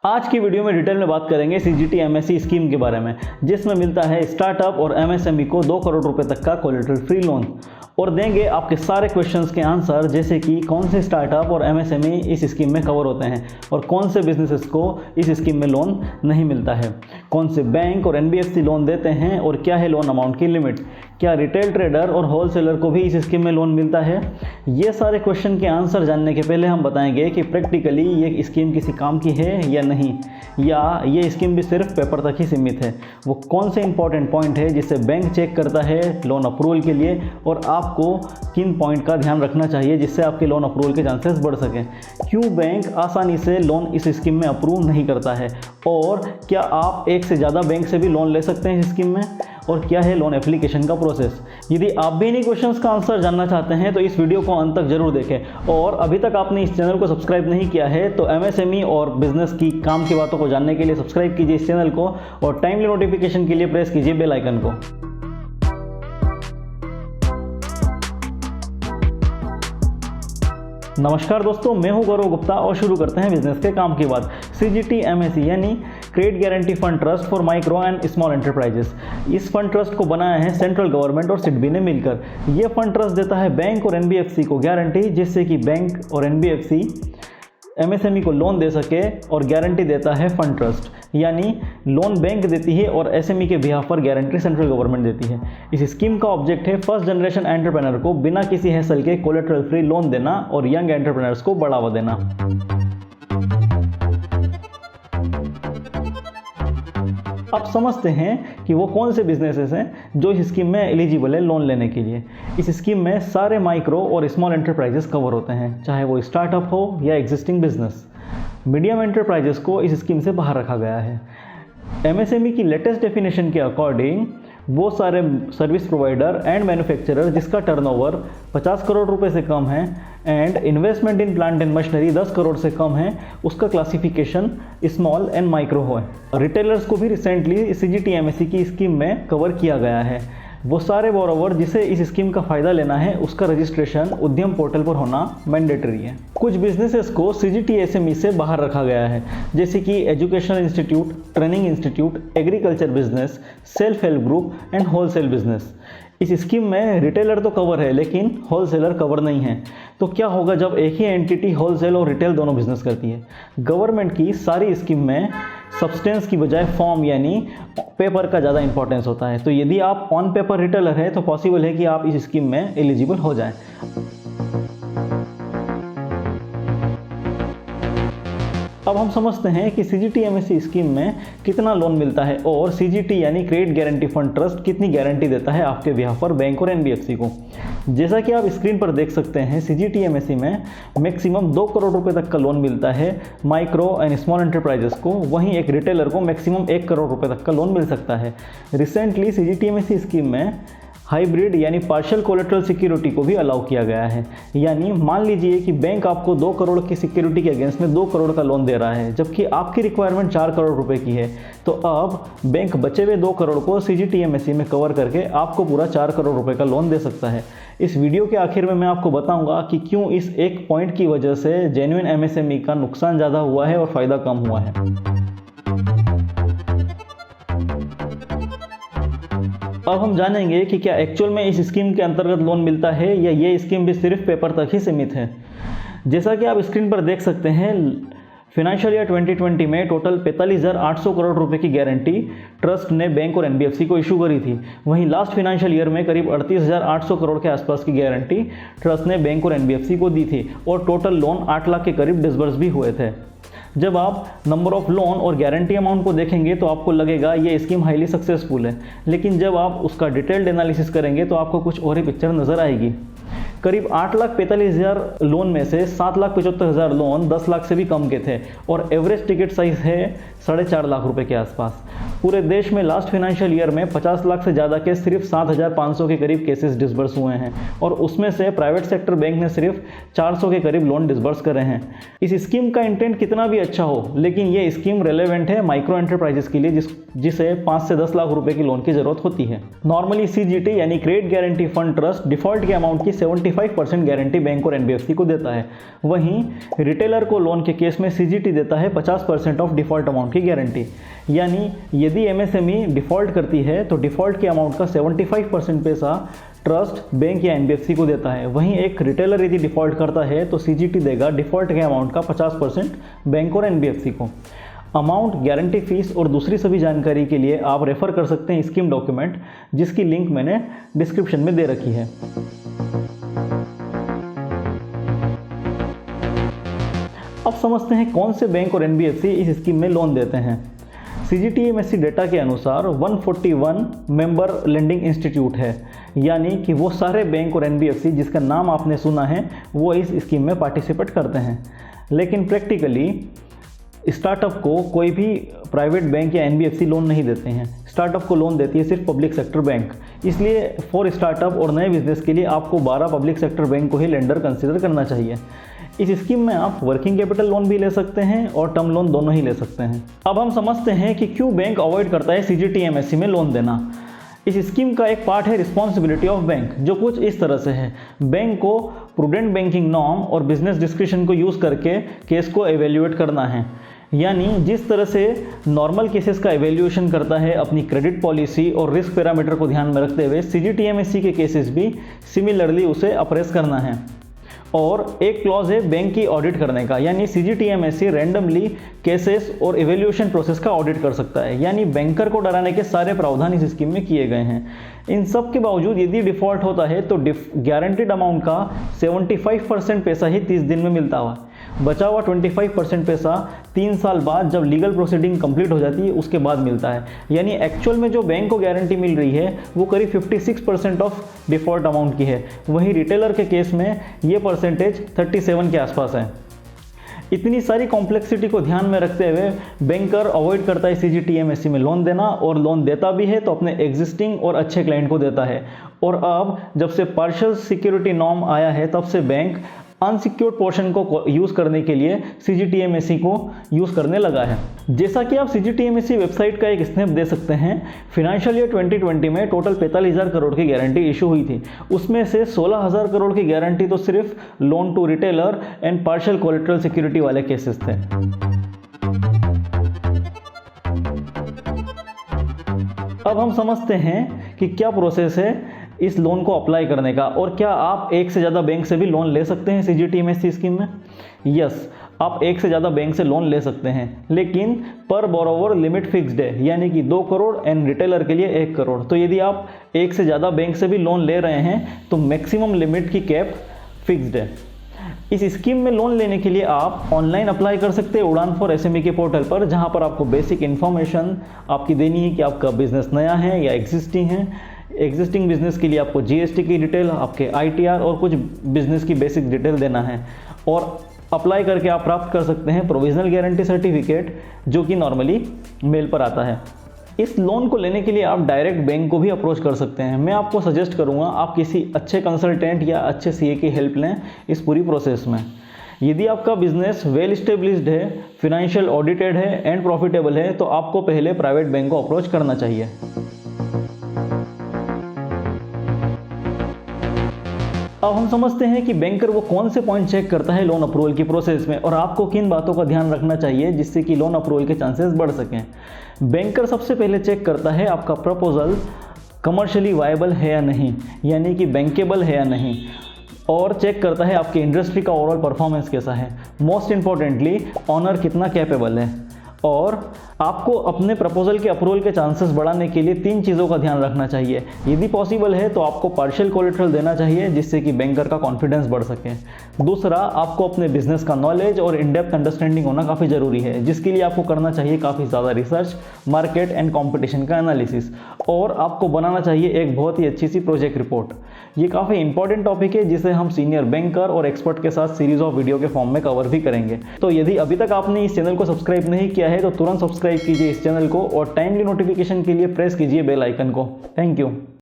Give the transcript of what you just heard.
आज की वीडियो में डिटेल में बात करेंगे सीजीटी एमएससी स्कीम के बारे में, जिसमें मिलता है स्टार्टअप और एमएसएमई को 2 करोड़ रुपए तक का कोलेटरल फ्री लोन, और देंगे आपके सारे क्वेश्चंस के आंसर, जैसे कि कौन से स्टार्टअप और एमएसएमई इस स्कीम में कवर होते हैं और कौन से बिजनेसेस को इस स्कीम में लोन नहीं मिलता है, कौन से बैंक और एनबीएफसी लोन देते हैं और क्या है लोन अमाउंट की लिमिट, क्या रिटेल ट्रेडर और होलसेलर को भी इस स्कीम में लोन मिलता है। ये सारे क्वेश्चन के आंसर जानने के पहले हम बताएंगे कि प्रैक्टिकली ये स्कीम किसी काम की है या नहीं, या ये स्कीम भी सिर्फ पेपर तक ही सीमित है। वो कौन से इंपॉर्टेंट पॉइंट है जिसे बैंक चेक करता है लोन अप्रूवल के लिए, और आपको किन पॉइंट का ध्यान रखना चाहिए जिससे आपके लोन अप्रूवल के चांसेस बढ़ सकें, क्यों बैंक आसानी से लोन इस स्कीम में अप्रूव नहीं करता है, और क्या आप एक से ज़्यादा बैंक से भी लोन ले सकते हैं इस स्कीम में, और क्या है लोन एप्लीकेशन का प्रोसेस। यदि आप भी इन्हीं क्वेश्चंस का आंसर जानना चाहते हैं तो इस वीडियो को अंत तक जरूर देखें, और अभी तक आपने इस चैनल को सब्सक्राइब नहीं किया है तो एमएसएमई और बिजनेस की काम की बातों को जानने के लिए सब्सक्राइब कीजिए इस चैनल को, और टाइमली नोटिफिकेशन के लिए प्रेस कीजिए बेल आइकन को। नमस्कार दोस्तों, मैं हूं गौरव गुप्ता और शुरू करते हैं बिजनेस के काम की बात। सीजीटी एमएससी यानी credit guarantee fund trust for micro and small enterprises, इस फंड ट्रस्ट को बनाया है सेंट्रल गवर्नमेंट और सिडबी ने मिलकर। यह फंड ट्रस्ट देता है बैंक और एनबीएफसी को गारंटी, जिससे कि बैंक और एनबीएफसी एमएसएमई को लोन दे सके, और गारंटी देता है फंड ट्रस्ट, यानी लोन बैंक देती है और एसएमई के बिहाफ पर गारंटी सेंट्रल गवर्नमेंट देती है। इस स्कीम का ऑब्जेक्ट है फर्स्ट जनरेशन एंटरप्रेन्योर को बिना किसी हैसल के कोलेटरल फ्री लोन देना और यंग एंटरप्रेन्योर्स को बढ़ावा देना। अब समझते हैं कि वो कौन से बिजनेसेस हैं जो इस स्कीम में एलिजिबल है लोन लेने के लिए। इस स्कीम में सारे माइक्रो और स्मॉल एंटरप्राइजेस कवर होते हैं, चाहे वो स्टार्टअप हो या एग्जिस्टिंग बिजनेस। मीडियम एंटरप्राइजेस को इस स्कीम से बाहर रखा गया है। एमएसएमई की लेटेस्ट डेफिनेशन के अकॉर्डिंग वो सारे सर्विस प्रोवाइडर एंड मैन्युफैक्चरर जिसका टर्नओवर 50 करोड़ रुपए से कम है and investment in plant and machinery 10 crore से कम है, उसका क्लासिफिकेशन स्मॉल एंड माइक्रो है। रिटेलर्स को भी रिसेंटली सीजीटी एमएससी की स्कीम में कवर किया गया है। वो सारे बोरोवर जिसे इस स्कीम का फ़ायदा लेना है, उसका रजिस्ट्रेशन उद्यम पोर्टल पर होना मैंडेटरी है। कुछ बिजनेसेस को सीजीटी एसएमई से बाहर रखा गया है, जैसे कि educational institute, training institute, agriculture business, self help group and wholesale business. इस स्कीम में रिटेलर तो कवर है लेकिन होलसेलर कवर नहीं है। तो क्या होगा जब एक ही एंटिटी होलसेल और रिटेल दोनों बिजनेस करती है। गवर्नमेंट की सारी स्कीम में सब्सटेंस की बजाय फॉर्म यानी पेपर का ज़्यादा इंपॉर्टेंस होता है। तो यदि आप ऑन पेपर रिटेलर है तो पॉसिबल है कि आप इस स्कीम में एलिजिबल हो जाएं। अब हम समझते हैं कि सीजीटी एमएससी स्कीम में कितना लोन मिलता है, और सीजीटी यानी क्रेडिट गारंटी फंड ट्रस्ट कितनी गारंटी देता है आपके बिहाफ पर बैंक और एनबीएफसी को। जैसा कि आप स्क्रीन पर देख सकते हैं, सीजीटी एमएससी में मैक्सिमम 2 करोड़ रुपए तक का लोन मिलता है माइक्रो एंड स्मॉल एंटरप्राइजेस को, वहीं एक रिटेलर को मैक्सिमम 1 करोड़ रुपए तक का लोन मिल सकता है। रिसेंटली सीजीटी एमएससी स्कीम में हाइब्रिड यानी पार्शियल कोलेटरल सिक्योरिटी को भी अलाउ किया गया है, यानी मान लीजिए कि बैंक आपको 2 करोड़ की सिक्योरिटी के अगेंस्ट में 2 करोड़ का लोन दे रहा है, जबकि आपकी रिक्वायरमेंट 4 करोड़ रुपए की है। तो अब बैंक बचे हुए 2 करोड़ को सीजीटी एमएससी में कवर करके आपको पूरा 4 करोड़ रुपए का लोन दे सकता है। इस वीडियो के आखिर में मैं आपको बताऊंगा कि क्यों इस एक पॉइंट की वजह से जेन्युइन एमएसएमई का नुकसान ज़्यादा हुआ है और फ़ायदा कम हुआ है। अब हम जानेंगे कि क्या एक्चुअल में इस स्कीम के अंतर्गत लोन मिलता है या ये स्कीम भी सिर्फ पेपर तक ही सीमित है। जैसा कि आप स्क्रीन पर देख सकते हैं, फिनेंशियल ईयर 2020 में टोटल 45,800 करोड़ रुपए की गारंटी ट्रस्ट ने बैंक और एनबीएफसी को इशू करी थी। वहीं लास्ट फिनेंशियल ईयर में करीब 38,800 करोड़ के आसपास की गारंटी ट्रस्ट ने बैंक और एनबीएफसी को दी थी, और टोटल लोन 8 लाख के करीब डिसबर्स भी हुए थे। जब आप नंबर ऑफ लोन और गारंटी अमाउंट को देखेंगे तो आपको लगेगा ये स्कीम हाईली सक्सेसफुल है, लेकिन जब आप उसका डिटेल्ड एनालिसिस करेंगे तो आपको कुछ और ही पिक्चर नज़र आएगी। करीब 8,45,000 लोन में से 7,75,000 लोन 10 लाख से भी कम के थे, और एवरेज टिकट साइज है 4.5 लाख रुपए के आसपास। पूरे देश में लास्ट फाइनेंशियल ईयर में 50 लाख से ज़्यादा के सिर्फ 7,500 के करीब केसेस डिसबर्स हुए हैं और उसमें से प्राइवेट सेक्टर बैंक ने सिर्फ 400 के करीब लोन डिसबर्स करे हैं। इस स्कीम का इंटेंट कितना भी अच्छा हो, लेकिन ये स्कीम रेलेवेंट है माइक्रो एंटरप्राइजेस के लिए जिसे 5 से 10 लाख रुपए की लोन की जरूरत होती है। नॉर्मली CGT यानी credit guarantee fund trust default के अमाउंट की 75% गारंटी बैंक और NBFC को देता है। वहीं रिटेलर को लोन के केस में CGT देता है 50% ऑफ डिफॉल्ट अमाउंट की गारंटी। यानी यदि MSME डिफॉल्ट करती है तो डिफॉल्ट के अमाउंट का 75% पैसा ट्रस्ट बैंक या NBFC को देता है। वहीं एक रिटेलर यदि डिफॉल्ट करता है तो CGT देगा डिफॉल्ट के अमाउंट का 50% बैंक और NBFC को। अमाउंट, गारंटी फीस और दूसरी सभी जानकारी के लिए आप रेफर कर सकते हैं स्कीम डॉक्यूमेंट, जिसकी लिंक मैंने डिस्क्रिप्शन में दे रखी है। अब समझते हैं कौन से बैंक और NBFC इस स्कीम में लोन देते हैं। CGTMSE डेटा के अनुसार 141 मेंबर लेंडिंग इंस्टीट्यूट है, यानी कि वो सारे बैंक और NBFC जिसका नाम आपने सुना है वो इस स्कीम में पार्टिसिपेट करते हैं। लेकिन प्रैक्टिकली स्टार्टअप को कोई भी प्राइवेट बैंक या NBFC लोन नहीं देते हैं। स्टार्टअप को लोन देती है सिर्फ पब्लिक सेक्टर बैंक। इसलिए फॉर स्टार्टअप और नए बिजनेस के लिए आपको 12 पब्लिक सेक्टर बैंक को ही लेंडर कंसिडर करना चाहिए। इस स्कीम में आप वर्किंग कैपिटल लोन भी ले सकते हैं और टर्म लोन दोनों ही ले सकते हैं। अब हम समझते हैं कि क्यों बैंक अवॉइड करता है CGTMSE में लोन देना। इस स्कीम का एक पार्ट है रिस्पॉन्सिबिलिटी ऑफ बैंक, जो कुछ इस तरह से है। बैंक को प्रूडेंट बैंकिंग नॉर्म और बिजनेस डिस्क्रिशन को यूज़ करके केस को एवेल्युएट करना है। यानी जिस तरह से नॉर्मल केसेस का एवेल्यूएशन करता है अपनी क्रेडिट पॉलिसी और रिस्क पैरामीटर को ध्यान में रखते हुए, CGTMSE के केसेस भी सिमिलरली उसे अप्रेस करना है। और एक क्लॉज है बैंक की ऑडिट करने का, यानी CGTMSE रैंडमली केसेस और एवेल्यूएशन प्रोसेस का ऑडिट कर सकता है। यानी बैंकर को डराने के सारे प्रावधान इस स्कीम में किए गए हैं। इन सब के बावजूद यदि डिफॉल्ट होता है तो गारंटीड अमाउंट का 75% पैसा ही 30 दिन में मिलता हुआ, बचा हुआ 25% पैसा 3 साल बाद जब लीगल प्रोसीडिंग कंप्लीट हो जाती है उसके बाद मिलता है। यानी एक्चुअल में जो बैंक को गारंटी मिल रही है वो करीब 56% ऑफ डिफॉल्ट अमाउंट की है। वहीं रिटेलर के केस में ये परसेंटेज 37 के आसपास है। इतनी सारी कॉम्प्लेक्सिटी को ध्यान में रखते हुए बैंकर अवॉइड करता है CGTMSE में लोन देना, और लोन देता भी है तो अपने एग्जिस्टिंग और अच्छे क्लाइंट को देता है। और अब जब से पार्शियल सिक्योरिटी नॉर्म आया है तब से बैंक अनसिक्योर्ड पोर्शन को यूज़ करने के लिए CGTMSE को यूज़ करने लगा है। जैसा कि आप CGTMSE वेबसाइट का एक स्नैप दे सकते हैं, फिनेंशियल ईयर 2020 में टोटल 45,000 करोड़ की गारंटी इशू हुई थी। उसमें से 16,000 करोड़ की गारंटी तो सिर्फ loan to retailer and partial collateral security वाले केसेस थे। अब हम समझते हैं कि क्या प्रोसेस है इस लोन को अप्लाई करने का, और क्या आप एक से ज़्यादा बैंक से भी लोन ले सकते हैं CGTMSE स्कीम में। यस, आप एक से ज़्यादा बैंक से लोन ले सकते हैं, लेकिन पर बोरोवर लिमिट फिक्स्ड है, यानी कि 2 करोड़ एंड रिटेलर के लिए 1 करोड़। तो यदि आप एक से ज़्यादा बैंक से भी लोन ले रहे हैं तो मैक्सिमम लिमिट की कैप फिक्स्ड है। इस स्कीम में लोन लेने के लिए आप ऑनलाइन अप्लाई कर सकते हैं उड़ान फॉर SME के पोर्टल पर, जहां पर आपको बेसिक इन्फॉर्मेशन आपकी देनी है कि आपका बिजनेस नया है या एग्जिस्टिंग है। एग्जिस्टिंग बिजनेस के लिए आपको GST की डिटेल, आपके ITR और कुछ बिजनेस की बेसिक डिटेल देना है, और अप्लाई करके आप प्राप्त कर सकते हैं प्रोविजनल गारंटी सर्टिफिकेट, जो कि नॉर्मली मेल पर आता है। इस लोन को लेने के लिए आप डायरेक्ट बैंक को भी अप्रोच कर सकते हैं। मैं आपको सजेस्ट करूंगा आप किसी अच्छे कंसल्टेंट या अच्छे CA की हेल्प लें इस पूरी प्रोसेस में। यदि आपका बिजनेस वेल स्टेब्लिश्ड है, फिनेंशियल ऑडिटेड है एंड प्रॉफिटेबल है, तो आपको पहले प्राइवेट बैंक को अप्रोच करना चाहिए। अब हम समझते हैं कि बैंकर वो कौन से पॉइंट चेक करता है लोन अप्रूवल की प्रोसेस में, और आपको किन बातों का ध्यान रखना चाहिए जिससे कि लोन अप्रूवल के चांसेस बढ़ सकें। बैंकर सबसे पहले चेक करता है आपका प्रपोजल कमर्शियली वायबल है या नहीं, यानी कि बैंकेबल है या नहीं, और चेक करता है आपकी इंडस्ट्री का ओवरऑल परफॉर्मेंस कैसा है। मोस्ट इंपॉर्टेंटली ऑनर कितना कैपेबल है। और आपको अपने प्रपोजल के अप्रूवल के चांसेस बढ़ाने के लिए 3 चीज़ों का ध्यान रखना चाहिए। यदि पॉसिबल है तो आपको पार्शियल कोलेटरल देना चाहिए, जिससे कि बैंकर का कॉन्फिडेंस बढ़ सके। दूसरा, आपको अपने बिजनेस का नॉलेज और इन डेप्थ अंडरस्टैंडिंग होना काफ़ी ज़रूरी है, जिसके लिए आपको करना चाहिए काफ़ी ज़्यादा रिसर्च, मार्केट एंड कॉम्पिटिशन का एनालिसिस, और आपको बनाना चाहिए एक बहुत ही अच्छी सी प्रोजेक्ट रिपोर्ट, ये काफ़ी इंपॉर्टेंट टॉपिक है जिसे हम सीनियर बैंकर और एक्सपर्ट के साथ सीरीज ऑफ वीडियो के फॉर्म में कवर भी करेंगे। तो यदि अभी तक आपने इस चैनल को सब्सक्राइब नहीं किया है तो तुरंत सब्सक्राइब कीजिए इस चैनल को और टाइमली नोटिफिकेशन के लिए प्रेस कीजिए बेल आइकन को। Thank you.